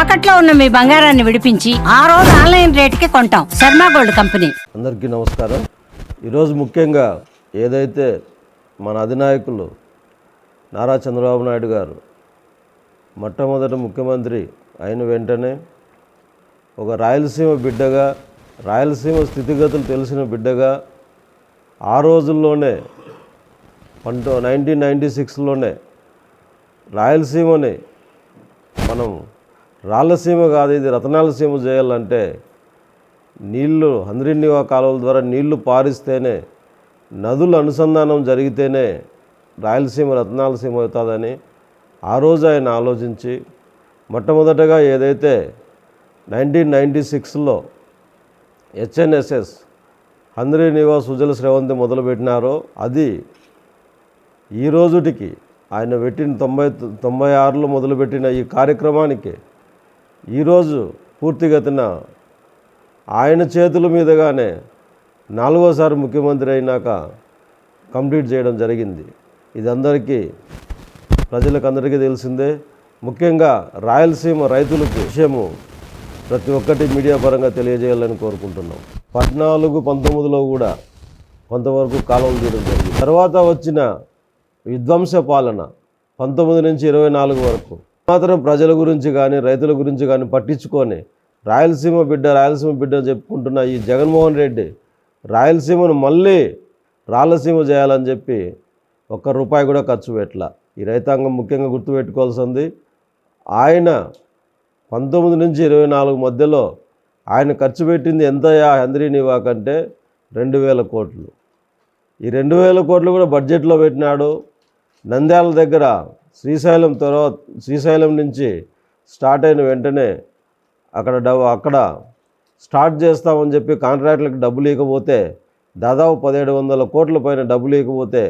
తాకట్లో ఉన్న మీ బంగారాన్ని విడిపించి ఆ రోజు ఆన్లైన్ రేటుకి కొంటాం. Sharma gold company. అందరికీ నమస్కారం. ఈరోజు ముఖ్యంగా ఏదైతే మన అధినాయకులు నారా చంద్రబాబు నాయుడు గారు మొట్టమొదటి ముఖ్యమంత్రి అయిన వెంటనే ఒక రాయలసీమ బిడ్డగా, రాయలసీమ స్థితిగతులు తెలిసిన బిడ్డగా ఆ రోజుల్లోనే 1996లోనే రాయలసీమని మనం రాళ్ళసీమ కాదు, ఇది రతనాల సీమ చేయాలంటే నీళ్లు హంద్రీనివా కాలువల ద్వారా నీళ్లు పారిస్తేనే, నదుల అనుసంధానం జరిగితేనే రాయలసీమ రతనాల సీమ అవుతుందని ఆ రోజు ఆయన ఆలోచించి మొట్టమొదటగా ఏదైతే 1996లో హెచ్ఎన్ఎస్ఎస్ హంద్రీనివా సుజల స్రవంతి మొదలుపెట్టినారో అది ఈ రోజుటికి ఆయన పెట్టిన 96లో మొదలుపెట్టిన ఈ కార్యక్రమానికి ఈరోజు పూర్తిగతిన ఆయన చేతుల మీదుగానే 4వసారి ముఖ్యమంత్రి అయినాక కంప్లీట్ చేయడం జరిగింది. ఇది ప్రజలకందరికీ తెలిసిందే. ముఖ్యంగా రాయలసీమ రైతులకు విషయము ప్రతి ఒక్కటి మీడియా పరంగా తెలియజేయాలని కోరుకుంటున్నాం. 14-19లో కూడా కొంతవరకు కాలువలు తీయడం జరిగింది. తర్వాత వచ్చిన విధ్వంస పాలన 19 నుంచి 24 వరకు మాత్రం ప్రజల గురించి కానీ రైతుల గురించి కానీ పట్టించుకొని రాయలసీమ బిడ్డ చెప్పుకుంటున్న ఈ జగన్మోహన్ రెడ్డి రాయలసీమను మళ్ళీ రాళ్ళసీమ చేయాలని చెప్పి ₹1 కూడా ఖర్చు పెట్టాల. ఈ రైతాంగం ముఖ్యంగా గుర్తుపెట్టుకోవాల్సింది, ఆయన 19 నుంచి 24 మధ్యలో ఆయన ఖర్చు పెట్టింది ఎంతయా హంద్రీనివా కంటే 2000 కోట్లు. ఈ 2000 కోట్లు కూడా బడ్జెట్లో పెట్టినాడు. నంద్యాల దగ్గర శ్రీశైలం నుంచి స్టార్ట్ అయిన వెంటనే అక్కడ స్టార్ట్ చేస్తామని చెప్పి కాంట్రాక్టులకు డబ్బులు ఇవ్వకపోతే దాదాపు 1700 కోట్ల పైన డబ్బులు ఇవ్వకపోతే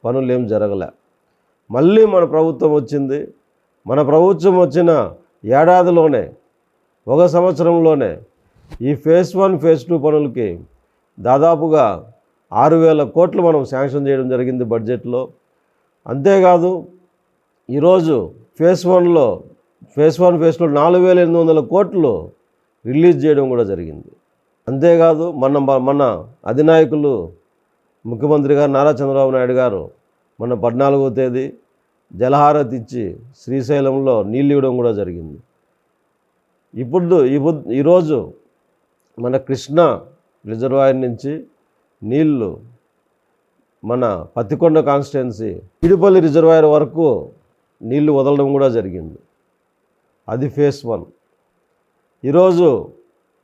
పనులు ఏం జరగలే. మళ్ళీ మన ప్రభుత్వం వచ్చింది. మన ప్రభుత్వం వచ్చిన ఏడాదిలోనే, ఒక సంవత్సరంలోనే ఈ ఫేజ్ 1 ఫేజ్ 2 పనులకి దాదాపుగా 6000 కోట్లు మనం శాంక్షన్ చేయడం జరిగింది బడ్జెట్లో. అంతేకాదు ఈరోజు ఫేజ్ 1 ఫేజ్ 2లో 4800 కోట్లు రిలీజ్ చేయడం కూడా జరిగింది. అంతేకాదు మన అధినాయకులు ముఖ్యమంత్రి గారు నారా చంద్రబాబు నాయుడు గారు మొన్న 14వ తేదీ జలహారతి ఇచ్చి శ్రీశైలంలో నీళ్ళు ఇవ్వడం కూడా జరిగింది. ఈరోజు మన కృష్ణా రిజర్వాయర్ నుంచి నీళ్లు మన పత్తికొండ కాన్స్టిట్యున్సీ ఇడుపల్లి రిజర్వాయర్ వరకు నీళ్లు వదలడం కూడా జరిగింది. అది ఫేజ్ 1. ఈరోజు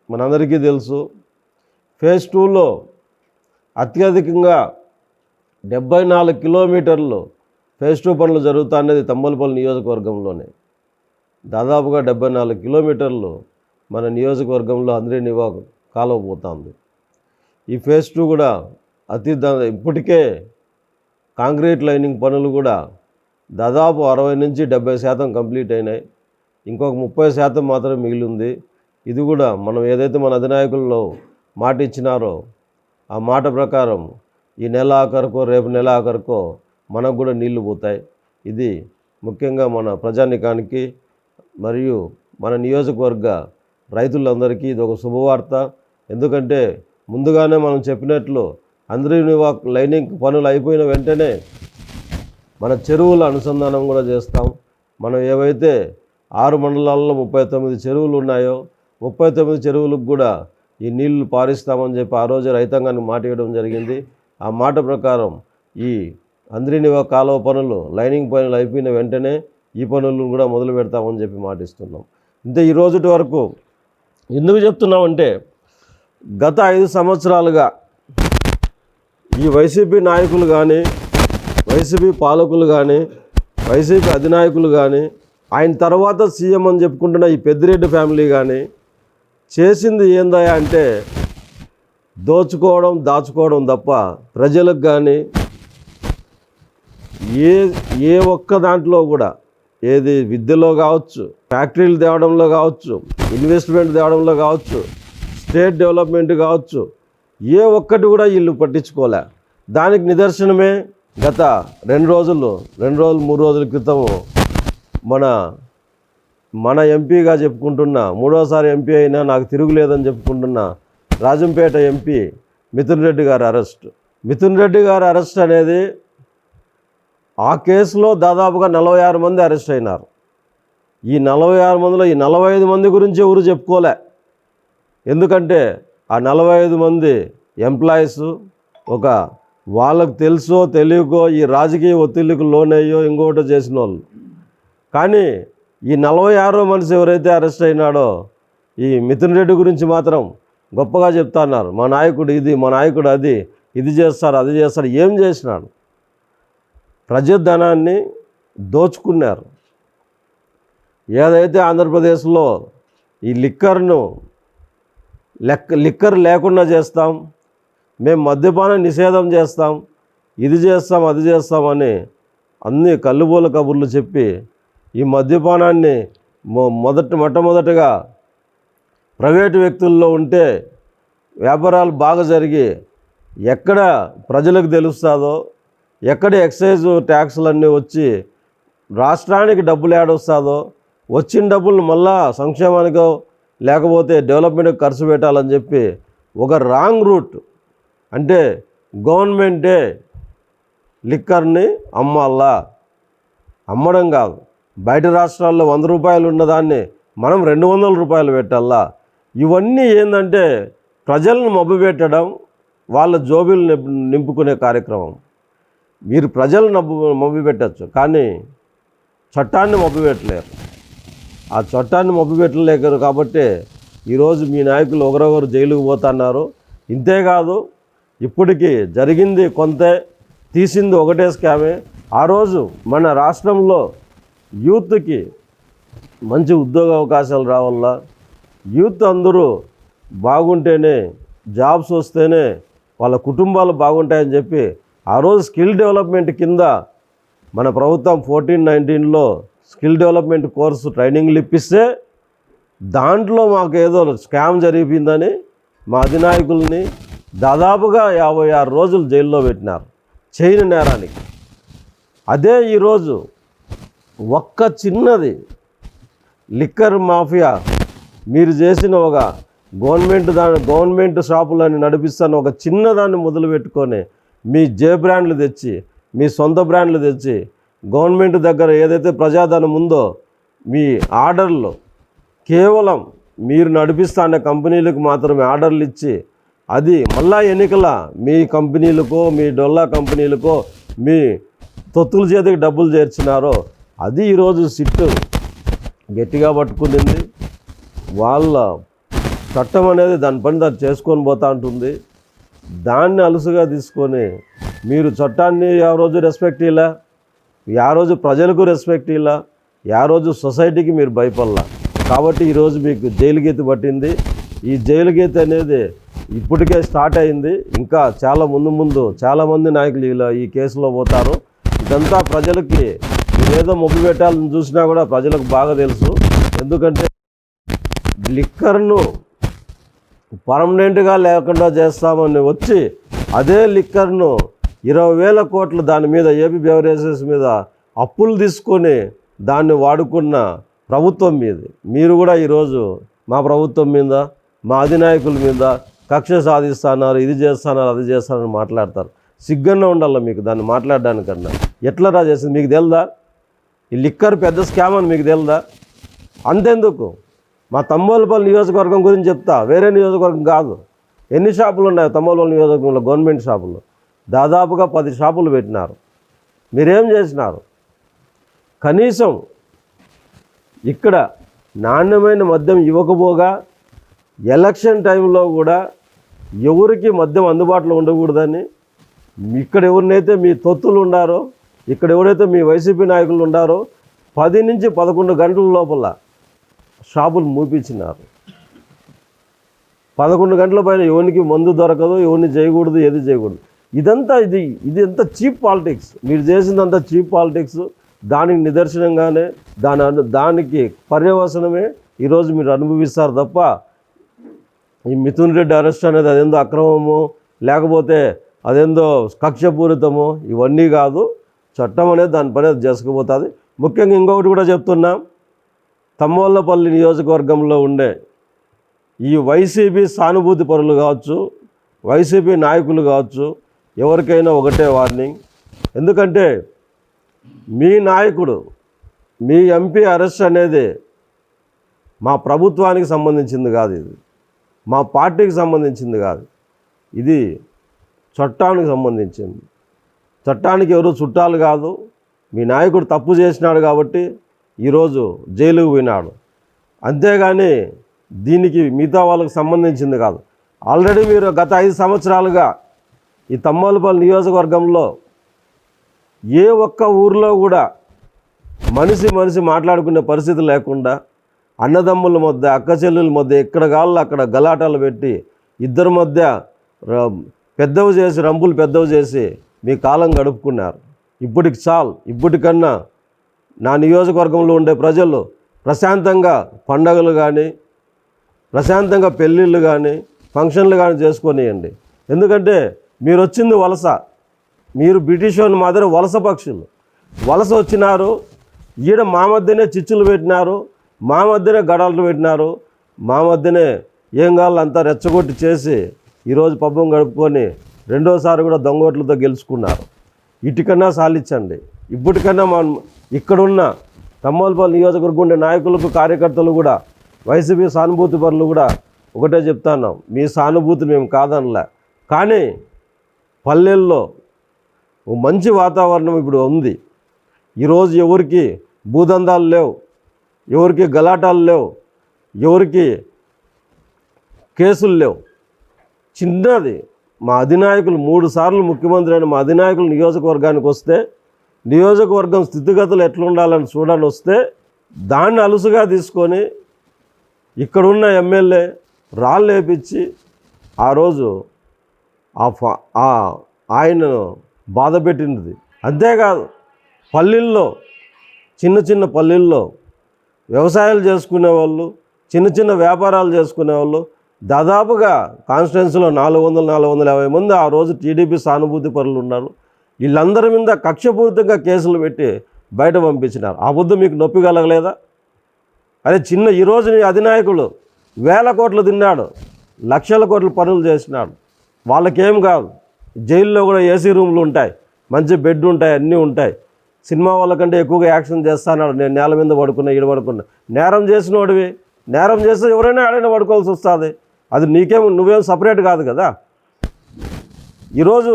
మనందరికీ తెలుసు, ఫేజ్ 2లో అత్యధికంగా 74 కిలోమీటర్లు ఫేజ్ 2 పనులు జరుగుతున్నది తంబలపల్లి నియోజకవర్గంలోనే. దాదాపుగా 74 కిలోమీటర్లు మన నియోజకవర్గంలో హంద్రీనివా కాలువ పోతుంది. ఈ ఫేజ్ 2 కూడా ఇప్పటికే కాంక్రీట్ లైనింగ్ పనులు కూడా దాదాపు 60 నుంచి 70% కంప్లీట్ అయినాయి. ఇంకొక 30% మాత్రమే మిగిలింది. ఇది కూడా మనం ఏదైతే మన అధినాయకుల్లో మాట ఇచ్చినారో ఆ మాట ప్రకారం ఈ నెల ఆఖరికో రేపు నెల ఆఖరికో మనకు కూడా నీళ్లు పోతాయి. ఇది ముఖ్యంగా మన ప్రజానికానికి మరియు మన నియోజకవర్గ రైతులందరికీ ఇది ఒక శుభవార్త. ఎందుకంటే ముందుగానే మనం చెప్పినట్లు హంద్రీనివా లైనింగ్ పనులు అయిపోయిన వెంటనే మన చెరువుల అనుసంధానం కూడా చేస్తాం. మనం ఏవైతే 6 మండలాల్లో 39 చెరువులు ఉన్నాయో 39 చెరువులకు కూడా ఈ నీళ్లు పారిస్తామని చెప్పి ఆ రోజు రైతాంగానికి మాట ఇవ్వడం జరిగింది. ఆ మాట ప్రకారం ఈ హంద్రీనివా కాలువ పనులు, లైనింగ్ పనులు అయిపోయిన వెంటనే ఈ పనులు కూడా మొదలు పెడతామని చెప్పి మాటిస్తున్నాం. ఇంతే ఈ రోజుటి వరకు ఎందుకు చెప్తున్నామంటే, గత 5 సంవత్సరాలుగా ఈ వైసీపీ నాయకులు కానీ, వైసీపీ పాలకులు కానీ, వైసీపీ అధినాయకులు కానీ, ఆయన తర్వాత సీఎం అని చెప్పుకుంటున్న ఈ పెద్దిరెడ్డి ఫ్యామిలీ కానీ చేసింది ఏందయ్యా అంటే దాచుకోవడం తప్ప ప్రజలకు కానీ ఏ ఒక్క దాంట్లో కూడా, ఏది విద్యలో కావచ్చు, ఫ్యాక్టరీలు తేవడంలో కావచ్చు, ఇన్వెస్ట్మెంట్ తేవడంలో కావచ్చు, స్టేట్ డెవలప్మెంట్ కావచ్చు, ఏ ఒక్కటి కూడా వీళ్ళు పట్టించుకోలే. దానికి నిదర్శనమే గత 2 రోజులు 3 రోజుల క్రితం మన మన ఎంపీగా చెప్పుకుంటున్న మూడోసారి ఎంపీ అయినా నాకు తిరుగులేదని చెప్పుకుంటున్న రాజంపేట ఎంపీ మిథున్ రెడ్డి గారి అరెస్ట్. మిథున్ రెడ్డి గారి అరెస్ట్ అనేది ఆ కేసులో దాదాపుగా 46 మంది అరెస్ట్ అయినారు. ఈ 46 మందిలో ఈ 45 మంది గురించి ఎవరు చెప్పుకోలే. ఎందుకంటే ఆ 45 మంది ఎంప్లాయీస్ ఒక వాళ్ళకు తెలుసో తెలియకో ఈ రాజకీయ ఒత్తిళ్లకు లోనయ్యో ఇంకొకటి చేసిన వాళ్ళు. కానీ ఈ 46వ మనిషి ఎవరైతే అరెస్ట్ అయినాడో ఈ మిథున్ రెడ్డి గురించి మాత్రం గొప్పగా చెప్తున్నారు. మా నాయకుడు ఇది, మా నాయకుడు అది, ఇది చేస్తారు, అది చేస్తారు. ఏం చేసినాడు? ప్రజాధనాన్ని దోచుకున్నారు. ఏదైతే ఆంధ్రప్రదేశ్లో ఈ లిక్కర్ లేకుండా చేస్తాం, మేము మద్యపానం నిషేధం చేస్తాం, ఇది చేస్తాం, అది చేస్తామని అన్ని కల్లుబోల కబుర్లు చెప్పి ఈ మద్యపానాన్ని మొట్టమొదటిగా ప్రైవేటు వ్యక్తుల్లో ఉంటే వ్యాపారాలు బాగా జరిగి ఎక్కడ ప్రజలకు తెలుస్తుందో, ఎక్కడ ఎక్సైజ్ ట్యాక్సులన్నీ వచ్చి రాష్ట్రానికి డబ్బులు ఏడొస్తుందో, వచ్చిన డబ్బులు మళ్ళా సంక్షేమానికో లేకపోతే డెవలప్మెంట్కి ఖర్చు పెట్టాలని చెప్పి ఒక రాంగ్ రూట్, అంటే గవర్నమెంటే లిక్కర్ని అమ్మాలా, అమ్మడం కాదు. బయట రాష్ట్రాల్లో 100 రూపాయలు ఉన్నదాన్ని మనం 200 రూపాయలు పెట్టాలా. ఇవన్నీ ఏంటంటే ప్రజలను మభ్యపెట్టడం, వాళ్ళ జోబీలు నింపుకునే కార్యక్రమం. మీరు ప్రజలను మభ్యపెట్టచ్చు, కానీ చట్టాన్ని మభ్యపెట్టలేరు. ఆ చట్టాన్ని మభ్యపెట్టలేరు కాబట్టి ఈరోజు మీ నాయకులు ఒకరొకరు జైలుకు పోతున్నారు. ఇంతేకాదు, ఇప్పటికీ జరిగింది కొంతే, తీసింది ఒకటే స్కామే. ఆ రోజు మన రాష్ట్రంలో యూత్కి మంచి ఉద్యోగ అవకాశాలు రావాలా, యూత్ అందరూ బాగుంటేనే, జాబ్స్ వస్తేనే వాళ్ళ కుటుంబాలు బాగుంటాయని చెప్పి ఆ రోజు స్కిల్ డెవలప్మెంట్ కింద మన ప్రభుత్వం 14-19లో స్కిల్ డెవలప్మెంట్ కోర్సు ట్రైనింగ్లు ఇప్పిస్తే దాంట్లో మాకు ఏదో స్కామ్ జరిగిపోయిందని మా అధినాయకుల్ని దాదాపుగా 56 రోజులు జైల్లో పెట్టినారు చేయని నేరానికి. అదే ఈరోజు ఒక్క చిన్నది లిక్కర్ మాఫియా మీరు చేసిన ఒక గవర్నమెంట్ షాపులని నడిపిస్తాను ఒక చిన్నదాన్ని మొదలు పెట్టుకొని మీ బ్రాండ్లు తెచ్చి, మీ సొంత బ్రాండ్లు తెచ్చి గవర్నమెంట్ దగ్గర ఏదైతే ప్రజాధనం ఉందో మీ ఆర్డర్లు కేవలం మీరు నడిపిస్తానే కంపెనీలకు మాత్రమే ఆర్డర్లు ఇచ్చి, అది మళ్ళా ఎన్నికల మీ కంపెనీలకో, మీ డొల్లా కంపెనీలకో, మీ తొత్తుల చేతికి డబ్బులు చేర్చినారో అది ఈరోజు సిట్టు గట్టిగా పట్టుకునింది. వాళ్ళ చట్టం అనేది దాని పని దాన్ని చేసుకొని పోతూ ఉంటుంది. దాన్ని అలుసుగా తీసుకొని మీరు చట్టాన్ని ఆ రోజు రెస్పెక్ట్ ఇలా, ఆ రోజు ప్రజలకు రెస్పెక్ట్ ఇలా, ఆ రోజు సొసైటీకి మీరు భయపడలా. కాబట్టి ఈరోజు మీకు జైలు గీత పట్టింది. ఈ జైలు గీత అనేది ఇప్పటికే స్టార్ట్ అయింది. ఇంకా చాలా ముందు చాలామంది నాయకులు ఇలా ఈ కేసులో పోతారు. ఇదంతా ప్రజలకి ఏదో మొబ్బు పెట్టాలని చూసినా కూడా ప్రజలకు బాగా తెలుసు. ఎందుకంటే లిక్కర్ను పర్మనెంట్గా లేకుండా చేస్తామని వచ్చి అదే లిక్కర్ను 20,000 కోట్లు దాని మీద ఏపీ బెవరేజెస్ మీద అప్పులు తీసుకొని దాన్ని వాడుకున్న ప్రభుత్వం మీద మీరు కూడా ఈరోజు మా ప్రభుత్వం మీద, మా అధినాయకుల మీద కక్ష సాధిస్తున్నారు, ఇది చేస్తున్నారు, అది చేస్తారని మాట్లాడతారు. సిగ్గన్నా ఉండాలి మీకు దాన్ని మాట్లాడడానికన్నా. ఎట్లా రా చేసింది మీకు తెలుదా? ఈ లిక్కర్ పెద్ద స్కామ్ అని మీకు తెలుదా? అంతెందుకు, మా తంబోలపల్లి నియోజకవర్గం గురించి చెప్తా, వేరే నియోజకవర్గం కాదు. ఎన్ని షాపులు ఉన్నాయి తంబోలపల్లి నియోజకవర్గంలో? గవర్నమెంట్ షాపులు దాదాపుగా 10 షాపులు పెట్టినారు. మీరేం చేసినారు? కనీసం ఇక్కడ నాణ్యమైన మద్యం ఇవ్వకపోగా ఎలక్షన్ టైంలో కూడా ఎవరికి మద్యం అందుబాటులో ఉండకూడదని, ఇక్కడ ఎవరినైతే మీ తొత్తులు ఉండారో, ఇక్కడ ఎవరైతే మీ వైసీపీ నాయకులు ఉండారో 10 నుంచి 11 గంటల లోపల షాపులు మూపించినారు. 11 గంటల పైన ఎవరికి మందు దొరకదు, ఎవరిని చేయకూడదు, ఏది చేయకూడదు. ఇది ఎంత చీప్ పాలిటిక్స్. మీరు చేసిందంతా చీప్ పాలిటిక్స్. దానికి నిదర్శనంగానే దానికి పర్యవసనమే ఈరోజు మీరు అనుభవిస్తారు తప్ప ఈ మిథున్ రెడ్డి అరెస్ట్ అనేది అదేందో అక్రమము, లేకపోతే అదేందో కక్షపూరితము, ఇవన్నీ కాదు. చట్టం అనేది దాని పని అది చేసుకుపోతుంది. ముఖ్యంగా ఇంకొకటి కూడా చెప్తున్నా, తమ్మోళ్ళపల్లి నియోజకవర్గంలో ఉండే ఈ వైసీపీ సానుభూతి పరులు కావచ్చు, వైసీపీ నాయకులు కావచ్చు, ఎవరికైనా ఒకటే వార్నింగ్. ఎందుకంటే మీ నాయకుడు, మీ ఎంపీ అరెస్ట్ అనేది మా ప్రభుత్వానికి సంబంధించింది కాదు, ఇది మా పార్టీకి సంబంధించింది కాదు, ఇది చట్టానికి సంబంధించింది. చట్టానికి ఎవరు చుట్టాలు కాదు. మీ నాయకుడు తప్పు చేసినాడు కాబట్టి ఈరోజు జైలుకు పోయినాడు, అంతేగాని దీనికి మిగతా వాళ్ళకి సంబంధించింది కాదు. ఆల్రెడీ మీరు గత 5 సంవత్సరాలుగా ఈ తమ్మోళ్ళపల్లి నియోజకవర్గంలో ఏ ఒక్క ఊరిలో కూడా మనిషి మాట్లాడుకునే పరిస్థితి లేకుండా అన్నదమ్ముల మధ్య, అక్క చెల్లెల మధ్య ఎక్కడ కాళ్ళు అక్కడ గలాటాలు పెట్టి ఇద్దరి మధ్య పెద్దవి చేసి, రంపులు పెద్దవి చేసి మీ కాలం గడుపుకున్నారు. ఇప్పటికి చాలు. ఇప్పటికన్నా నా నియోజకవర్గంలో ఉండే ప్రజలు ప్రశాంతంగా పండగలు కానీ, ప్రశాంతంగా పెళ్ళిళ్ళు కానీ, ఫంక్షన్లు కానీ చేసుకొనియండి. ఎందుకంటే మీరు వచ్చింది వలస, మీరు బ్రిటిష్ వాళ్ళ మాదిరి వలస పక్షులు. వలస వచ్చినారు, ఈడ మా మధ్యనే చిచ్చులు పెట్టినారు, మా మధ్యనే గడాలు పెట్టినారు, మా మధ్యనే ఏం కావాలో అంతా రెచ్చగొట్టి చేసి ఈరోజు పబ్బం గడుపుకొని రెండోసారి కూడా దొంగోట్లతో గెలుచుకున్నారు. ఇటుకన్నా సాలించండి. ఇప్పటికన్నా మనం ఇక్కడున్న తమ్మోళ్ళపల్లి నియోజకవర్గం ఉండే నాయకులకు, కార్యకర్తలు కూడా, వైసీపీ సానుభూతి పరులు కూడా ఒకటే చెప్తున్నాం, మీ సానుభూతిని మేము కాదనలే, కానీ పల్లెల్లో మంచి వాతావరణం ఇప్పుడు ఉంది. ఈరోజు ఎవరికి భూదందాలు లేవు, ఎవరికి గలాటాలు లేవు, ఎవరికి కేసులు లేవు. చిన్నది మా అధినాయకులు 3 సార్లు ముఖ్యమంత్రి అయిన మా అధినాయకులు నియోజకవర్గానికి వస్తే, నియోజకవర్గం స్థితిగతులు ఎట్లుండాలని చూడాలని వస్తే దాన్ని అలుసుగా తీసుకొని ఇక్కడున్న ఎమ్మెల్యే రాళ్ళు వేపించి ఆ రోజు ఆయనను బాధ పెట్టినది. అంతేకాదు పల్లెల్లో, చిన్న పల్లెల్లో వ్యవసాయాలు చేసుకునే వాళ్ళు, చిన్న వ్యాపారాలు చేసుకునే వాళ్ళు దాదాపుగా కాన్స్టిట్యున్సీలో 450 మంది ఆ రోజు టీడీపీ సానుభూతి పరులు ఉన్నారు. వీళ్ళందరి మీద కక్షపూరితంగా కేసులు పెట్టి బయట పంపించినారు. ఆ పొద్దు మీకు నొప్పి కలగలేదా? అదే ఈరోజు నీ అధినాయకులు 1000 కోట్లు తిన్నాడు, లక్షల కోట్ల పనులు చేసినాడు. వాళ్ళకేం కాదు. జైల్లో కూడా ఏసీ రూమ్లు ఉంటాయి, మంచి బెడ్ ఉంటాయి, అన్నీ ఉంటాయి. సినిమా వాళ్ళకంటే ఎక్కువగా యాక్షన్ చేస్తాడు. నేను నేల మీద పడుకున్నా, ఈడ పడుకున్నా. నేరం చేసినోడివి, నేరం చేస్తే ఎవరైనా ఆడైనా పడుకోవాల్సి వస్తుంది. అది నువ్వేం సపరేట్ కాదు కదా. ఈరోజు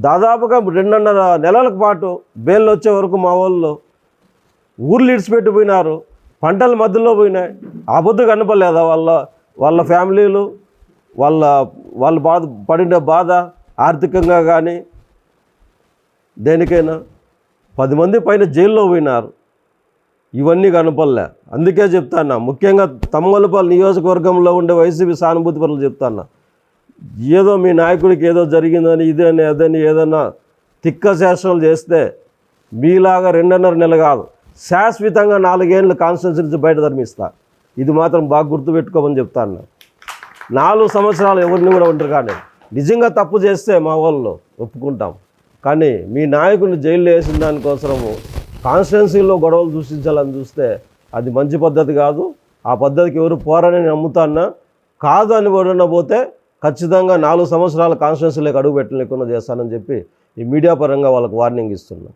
దాదాపుగా 2.5 నెలల పాటు బెయిల్ వచ్చే వరకు మా వాళ్ళు ఊర్లు ఇడిచిపెట్టిపోయినారు, పంటల మధ్యలో పోయినాయి. ఆ పొద్దు కనపడలేదా వాళ్ళ ఫ్యామిలీలు, వాళ్ళు పడిన బాధ ఆర్థికంగా కానీ దేనికైనా? 10 మంది పైన జైల్లో పోయినారు. ఇవన్నీ కనపడలే. అందుకే చెప్తాను, ముఖ్యంగా తమ్మోళ్ళపల్లి నియోజకవర్గంలో ఉండే వైసీపీ సానుభూతి పరులు చెప్తాను, ఏదో మీ నాయకుడికి ఏదో జరిగిందని ఇదని అదని ఏదన్నా తిక్క శాస్త్రాలు చేస్తే మీలాగా 2.5 నెలలు కాదు, శాశ్వతంగా 4 ఏళ్ళు కాన్స్టిట్యున్సీ నుంచి బయట ధర్మిస్తా. ఇది మాత్రం బాగా గుర్తుపెట్టుకోమని చెప్తాను. 4 సంవత్సరాలు ఎవరిని కూడా ఉంటారు. కానీ నిజంగా తప్పు చేస్తే మా వాళ్ళు ఒప్పుకుంటాం. కానీ మీ నాయకుడిని జైల్లో వేసిన దానికోసము కాన్స్టిట్యున్సీలో గొడవలు సృష్టించాలని చూస్తే అది మంచి పద్ధతి కాదు. ఆ పద్ధతికి ఎవరు పోరని నమ్ముతాన్నా, కాదు అని పోతే ఖచ్చితంగా 4 సంవత్సరాల కాన్స్టిట్యున్సీలోకి అడుగు పెట్టలేకుండా చేస్తానని చెప్పి ఈ మీడియా పరంగా వాళ్ళకు వార్నింగ్ ఇస్తున్నాను.